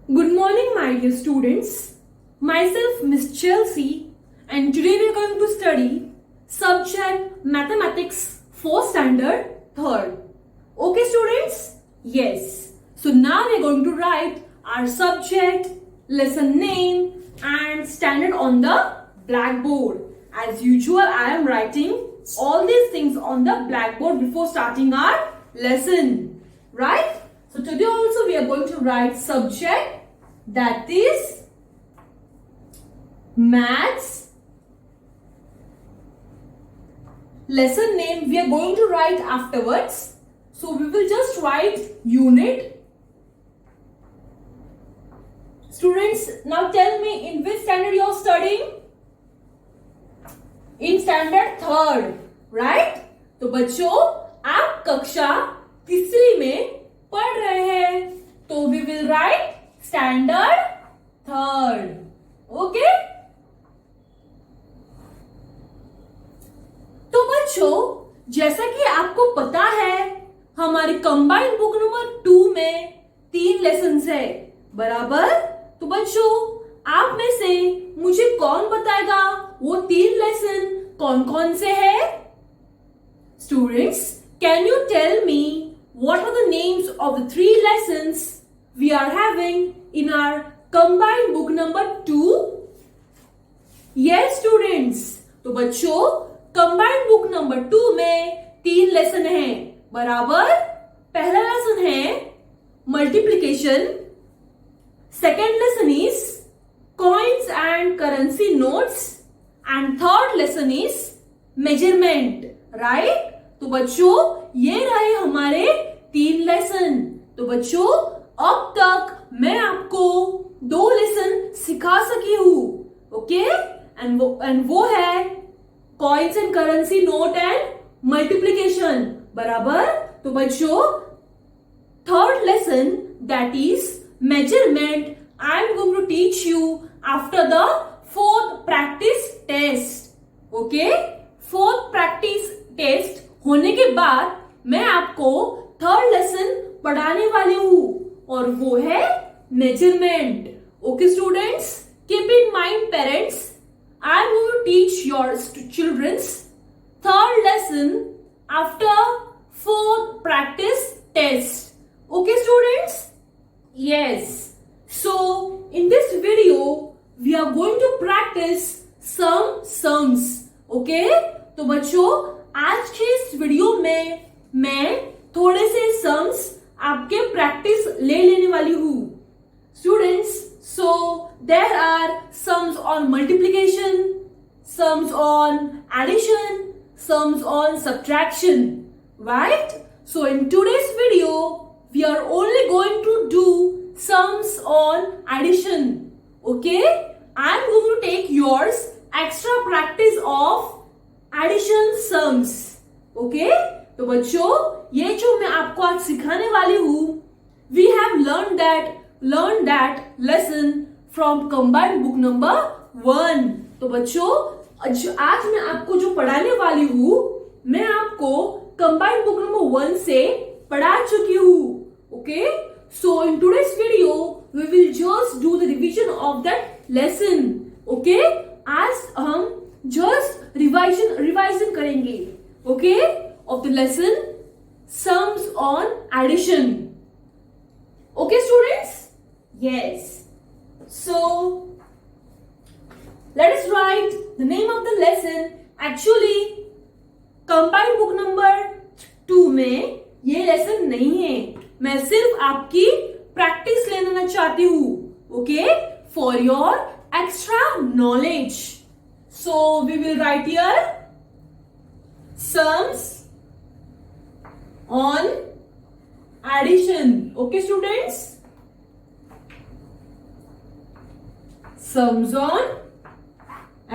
Good morning, my dear students. Myself, Miss Chelsea, and today we are going to study subject Mathematics 4th standard 3rd. Okay, students? Yes. So now we are going to write our subject, lesson name, and standard on the blackboard. As usual, I am writing all these things on the blackboard before starting our lesson. Right? So today also we are going to write subject, that is maths. Lesson name we are going to write afterwards. So we will just write unit. Students, now tell me in which standard you are studying? In standard 3rd, right? तो बच्चों आप कक्षा तीसरी में पढ़ रहे हैं, तो we will write standard 3rd. Okay? तो बच्चों जैसा कि आपको पता है हमारी कंबाइंड बुक नंबर 2 में 3 लेसन्स है, बराबर? तो बच्चों आप में से मुझे कौन बताएगा वो 3 लेसन कौन कौन से है? Students, can you tell me what are the names of the 3 lessons we are having in our combined book number 2? Yes, students. तो बच्चों combined book number 2 में 3 लेसन हैं, बराबर? पहला लेसन है multiplication. Second lesson is coins and currency notes. And third lesson is measurement. Right? तो बच्चों ये रहे हमारे 3 लेसन. तो बच्चों अब तक मैं आपको 2 लेसन सिखा सकी हूँ. ओके? एंड वो है coins and currency note and multiplication, बराबर? तो बच्चों third lesson that is measurement I am going to teach you after the 4th practice test. Okay? 4th practice test होने के बाद मैं आपको थर्ड लेसन पढ़ाने वाली हूँ और वो है measurement. Okay students, keep in mind parents, I am going to teach your childrens third lesson after 4th practice test. Okay students? Yes. So in this video we are going to practice some sums. Okay? तो बच्चों आज के इस video में मैं थोड़े से sums आपके प्रैक्टिस ले लेने वाली हूँ. Students, so there are sums on multiplication, sums on addition, sums on subtraction, right? So in today's video we are only going to do sums on addition. Okay? I am going to take yours extra practice of addition sums. Okay? तो बच्चों ये जो मैं आपको आज सिखाने वाली हूँ, we have learned that lesson from combined book number 1. तो बच्चों आज मैं आपको जो पढ़ाने वाली हूँ, मैं आपको combined book number 1 से पढ़ा चुकी हूँ. Okay? So in today's video we will just do the revision of that lesson. Okay? आज हम just revision करेंगे. Okay? Of the lesson sums on addition. Okay students? Yes. So let us write the name of the lesson. Actually combined book number 2 में ये lesson नहीं है, मैं सिर्फ आपकी प्रैक्टिस लेना चाहती हूँ. Okay? For your extra knowledge. So we will write here sums on addition. Okay students? Sums on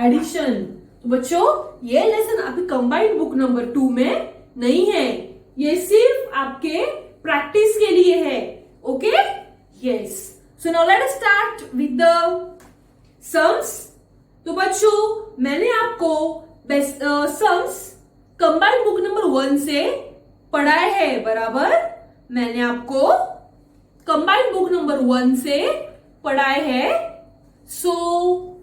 addition. तो बच्चों ये लेसन आपकी कंबाइंड बुक नंबर 2 में नहीं है, ये सिर्फ आपके प्रैक्टिस के लिए है. Okay? Yes. So now let us start with the sums. तो बच्चों मैंने आपको सम्स कंबाइंड बुक नंबर 1 से पढ़ाए हैं, बराबर? मैंने आपको कंबाइंड बुक नंबर 1 से पढ़ाए हैं. So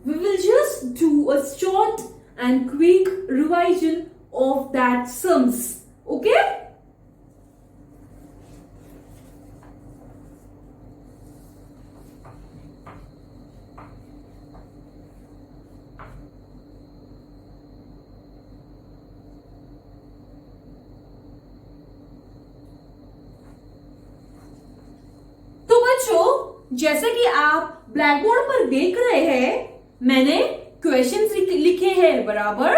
we will just do a short and quick revision of that sums. Okay? तो बच्चों, जैसे कि आप ब्लैक बोर्ड पर देख रहे हैं, मैंने क्वेश्चंस लिखे हैं बराबर.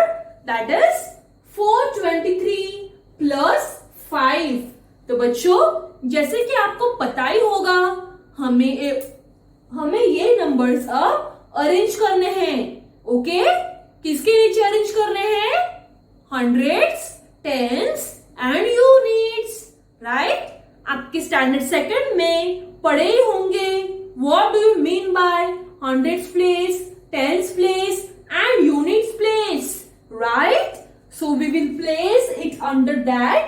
That is 423 plus 5. तो बच्चों, जैसे कि आपको पता ही होगा, हमें ये नंबर्स अब अरेंज करने हैं. ओके? किसके नीचे अरेंज करने हैं? Hundreds, tens and units. Right? आपके स्टैंडर्ड सेकंड में पढ़े ही होंगे. What do you mean by hundreds place, tens place and units place? Right? So we will place it under that.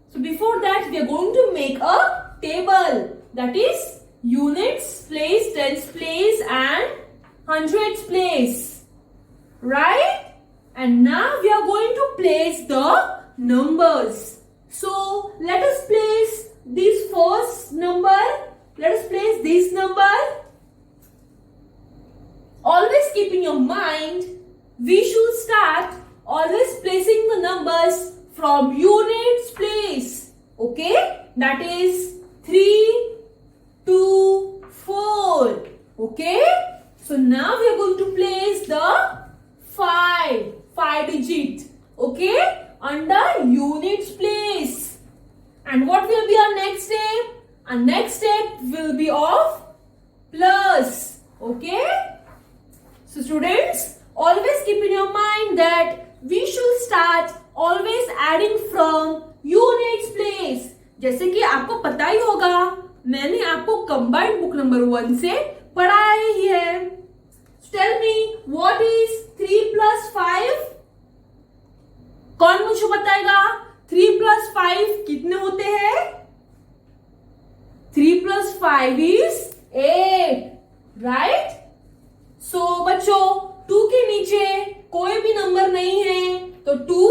So before that, we are going to make a table. That is units place, tens place and hundreds place. Right? And now we are going to place the numbers. So let us place this first number. Let us place this number. Always keep in your mind, we should start always placing the numbers from units place. Okay? That is 3, 2, 4. Okay? So now we are going to place the 5 digit. Okay? Under units place. And what will be our next step? Our next step will be of plus. Okay? So students, always keep in your mind that we should start always adding from units place. जैसे कि आपको पता ही होगा, मैंने आपको combined book number 1 से पढ़ाया ही है. Tell me, what is 3 plus 5? कौन मुझे बताएगा? 3 plus 5 कितने होते हैं? 3 plus 5 is 8. Right? So बच्चों, 2 के नीचे कोई भी नंबर नहीं है तो 2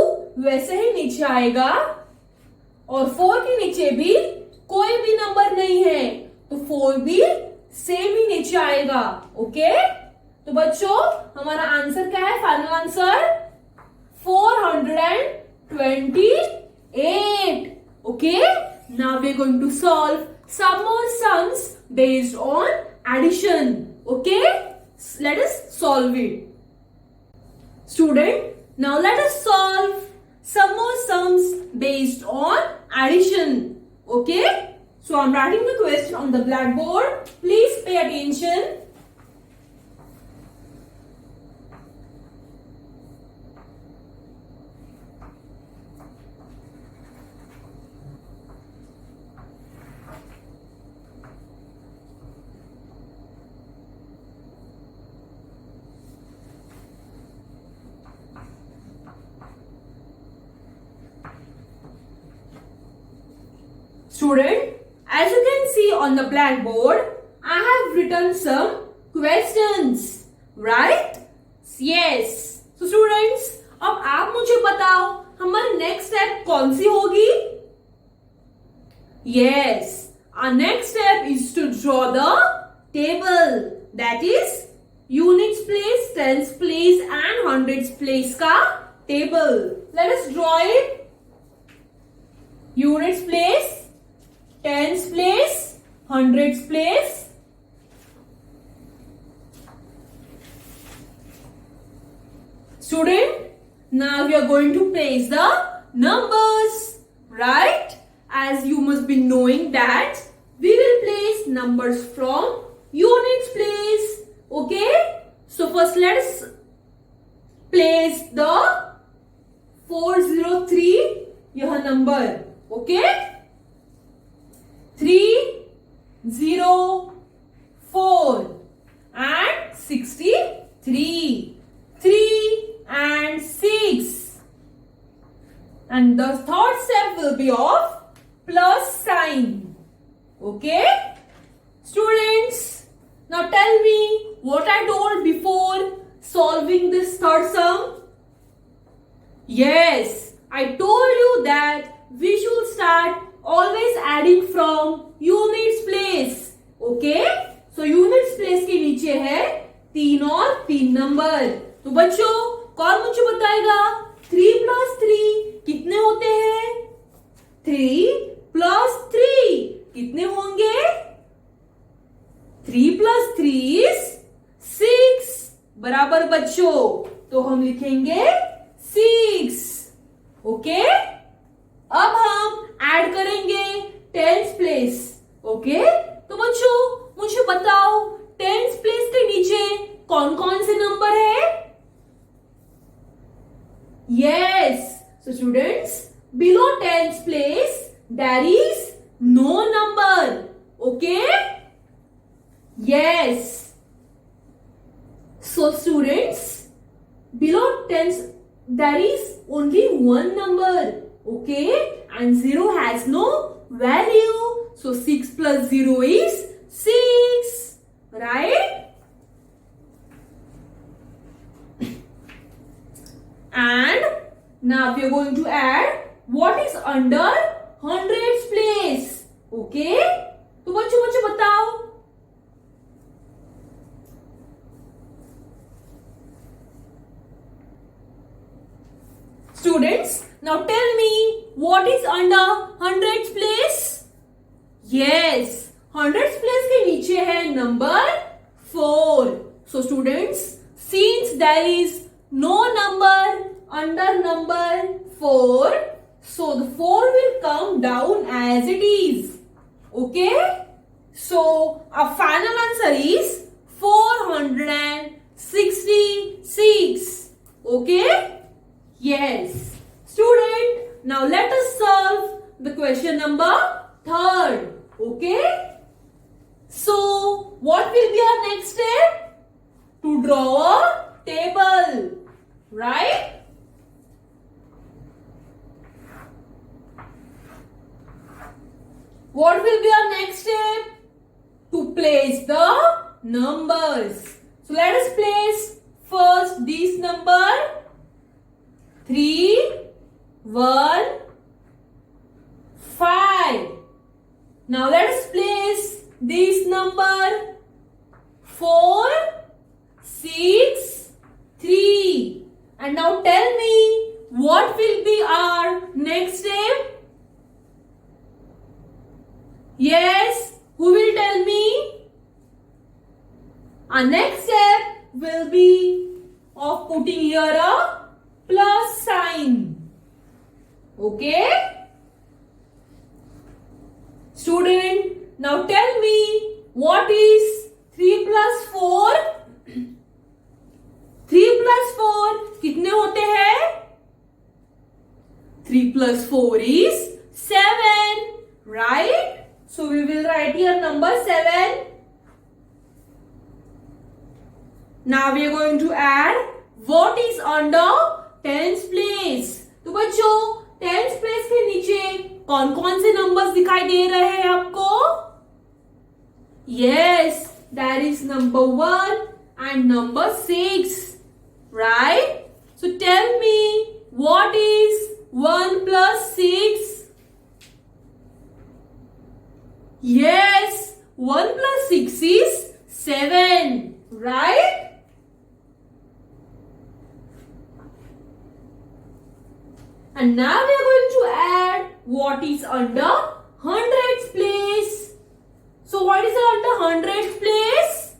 वैसे ही नीचे आएगा, और 4 के नीचे भी कोई भी नंबर नहीं है तो 4 भी सेम ही नीचे आएगा. ओके? तो बच्चों, हमारा आंसर क्या है? Final answer 428. Okay? Now we are going to solve some more sums based on addition. Okay? Let us solve it. Student, now let us solve some more sums based on addition. Okay? So I'm writing the question on the blackboard. Please pay attention. Student, as you can see on the blackboard, I have written some questions. Right? Yes. So students, अब आप मुझे बताओ, हमारी next step कौन सी होगी? Yes. Our next step is to draw the table. That is units place, tens place and hundreds place का table. Let us draw it. Units place, tens place, hundreds place. Student, now we are going to place the numbers. Right? As you must be knowing that we will place numbers from units place. Okay? So first let us place the 403 यह number. Okay? 304 and 63. 3 and 6. And the third step will be of plus sign. Okay? Students, now tell what I told before solving this third sum? Yes, I told you that we should start always adding from units place. Okay? So units place के नीचे है 3 और 3 number. तो बच्चों कौन मुझे बताएगा 3 plus 3 कितने होते हैं? 3 plus 3 कितने होंगे? 3 plus 3 is 6 बराबर बच्चों. तो हम लिखेंगे 6. ओके? अब हम ऐड करेंगे टेंस प्लेस. ओके? तो बच्चों मुझे बताओ टेंस प्लेस के नीचे कौन कौन से नंबर है? Yes. So students below tens place there is no number. Okay? Yes. So students, below tens there is only one number, okay, and 0 has no value. So 6 plus 0 is 6, right? And now we are going to add what is under hundreds place, okay? तो बच्चों मुझे बताओ students, now tell me what is under hundreds place? Yes, hundreds place के नीचे है number 4. So students, since there is no number under number 4, so the 4 will come down as it is. Okay? So our final answer is 466. Okay? Yes. Student, now let us solve the question number 3rd. Okay? So, what will be our next step? To draw a table. Right? What will be our next step? To place the numbers. So, let us place first this number 3, 1, 5. Now let us place this number 4, 6, 3. And now tell me what will be our next step? Yes, who will tell me? Our next step will be of putting here a plus sign. Okay? Student, now tell me what is 3 plus 4? 3 plus 4 कितने होते हैं? 3 plus 4 is 7. Right? So we will write here number 7. Now we are going to add what is under tens place. तो बच्चों tens place के नीचे कौन कौन से नंबर्स दिखाई दे रहे हैं आपको? Yes, that is number 1 and number 6, right? So tell me what is 1 plus 6? Yes, 1 plus 6 is 7, right? And now we are going to add what is under hundreds place. So what is under hundreds place?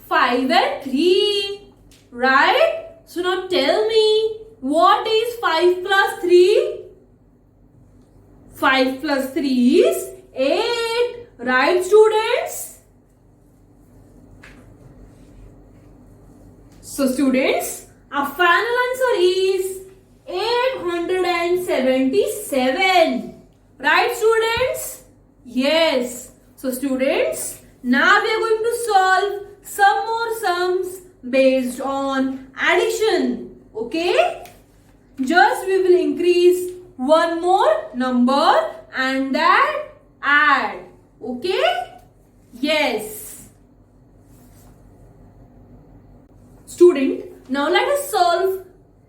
5 and 3, right? So now tell me what is 5 plus 3? 5 plus 3 is 8, right students? So students, our final answer is 877. Right students? Yes. So students, now we are going to solve some more sums based on addition. Okay? Just we will increase one more number and that add. Okay? Yes. Student, now let us solve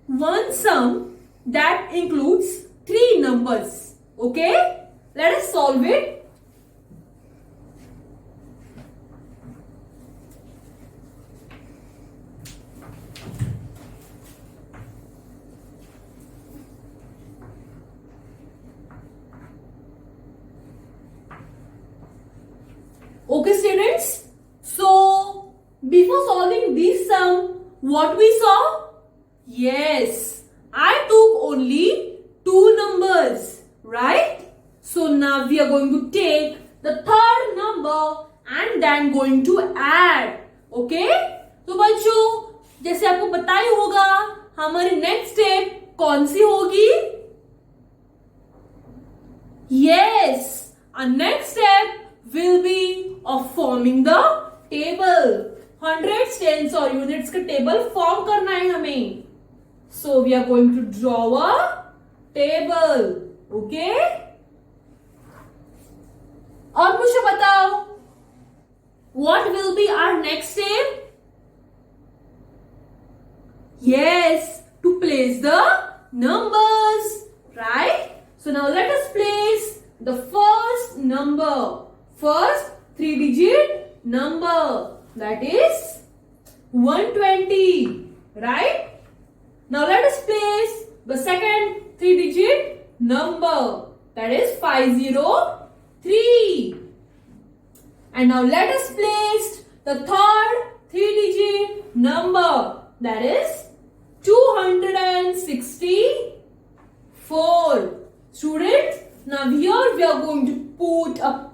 one sum that includes three numbers. Okay? Let us solve it. Okay, students. So, before solving this sum, what we saw? Yes, I took only two numbers, right? So now we are going to take the third number and then going to add. Okay? तो बच्चों, जैसे आपको पता ही होगा, हमारी next step कौन सी होगी? Yes, our next step will be of forming the table. hundreds, tens और units का टेबल फॉर्म करना है हमें. So we are going to draw a table. Okay? और मुझे बताओ, what will be our next step? Yes, to place the numbers, right? So now let us place the first number, first 3-digit number, that is 120, right? Now let us place the second 3-digit number, that is 503. And now let us place the third 3-digit number, that is 264. Students, now here we are going to put a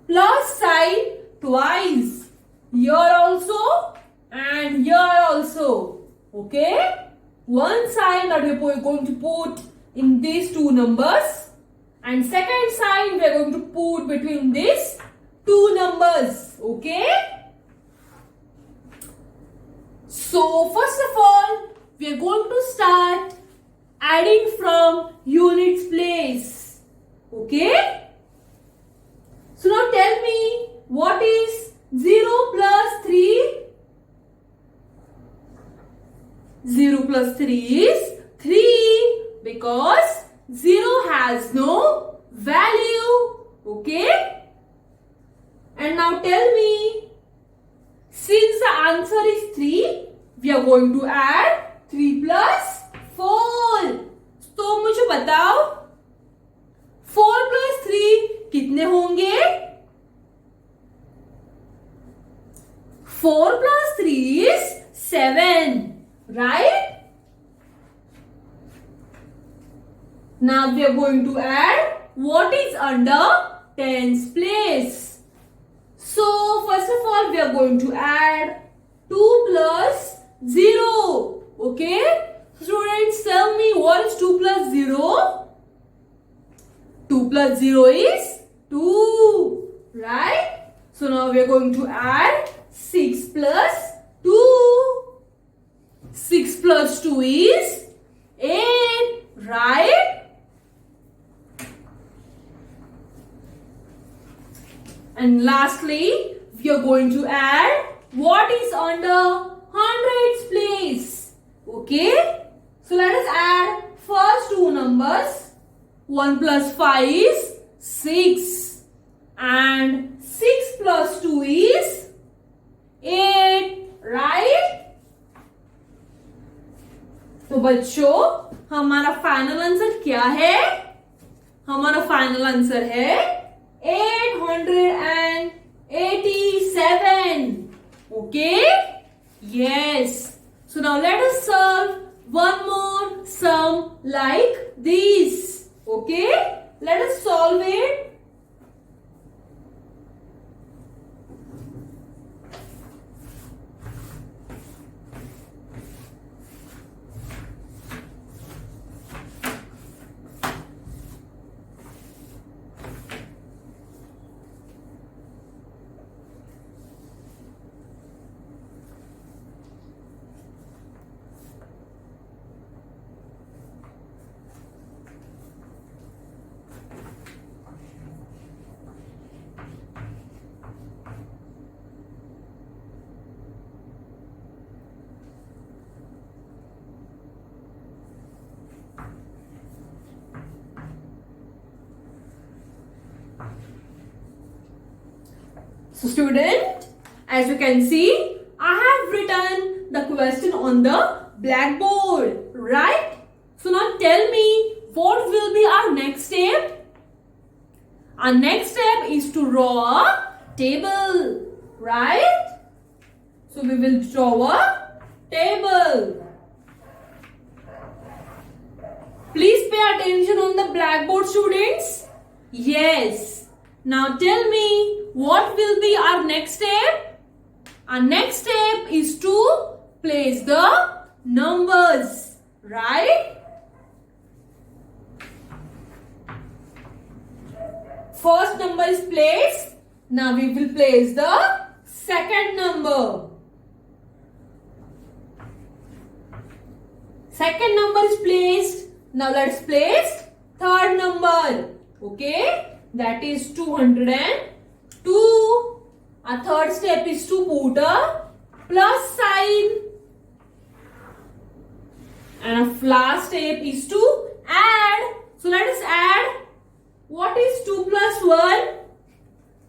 plus sign twice. Here also and here also. Okay? One sign that we are going to put in these two numbers, and second sign we are going to put between these two numbers. Okay? So first of all, we are going to start adding from units place. Okay? So now tell me, what is 0 plus 3? 0 plus 3 is 3 because 0 has no value. Okay? And now tell me, since the answer is 3, we are going to add 3 plus 4. तो मुझे बताओ, 4 plus 3 कितने होंगे? 4 plus 3 is 7, right? Now we are going to add what is under tens place. So first of all, we are going to add 2 plus 0. Okay? Students, tell me, what is 2 plus 0? 2 plus 0 is 2. Right? So now we are going to add 6 plus 2. 6 plus 2 is 8. Right? And lastly, we are going to add what is under hundreds place. Okay? So let us add first two numbers. 1 plus 5 is 6. And 6 plus 2 is 8. Right? तो बच्चों, हमारा final answer क्या है? हमारा final answer है 887. Okay? Yes. So now let us solve one more sum like this. Okay? Let us solve it. So student, as you can see, I have written the question on the blackboard, right? So now tell me, what will be our next step? Our next step is to draw a table, right? So we will draw a table. Please pay attention on the blackboard, students. Yes. Now tell me, what will be our next step? Our next step is to place the numbers, right? First number is placed. Now we will place the second number. Second number is placed. Now let's place third number. Okay, that is 202. Our third step is to put a plus sign. And our last step is to add. So let us add. What is 2 plus 1?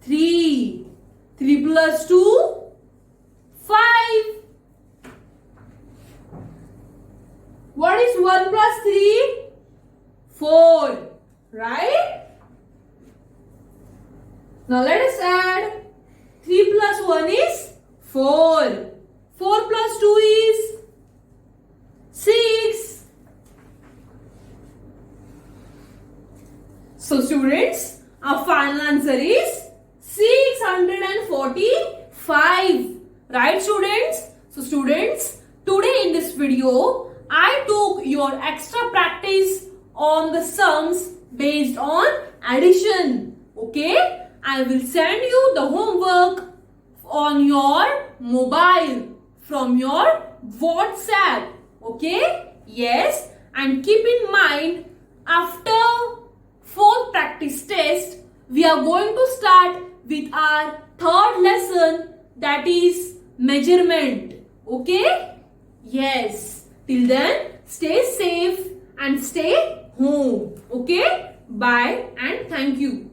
3. 3 plus 2? 5. What is 1 plus 3? 4. Right? Now let us add. 3 plus 1 is 4. 4 plus 2 is 6. So students, our final answer is 645. Right students? So students, today in this video, I took your extra practice on the sums based on addition. Okay? I will send you the homework on your mobile from your WhatsApp. Okay? Yes. And keep in mind, after 4th practice test, we are going to start with our third lesson, that is measurement. Okay? Yes. Till then, stay safe and stay home. Okay? Bye and thank you.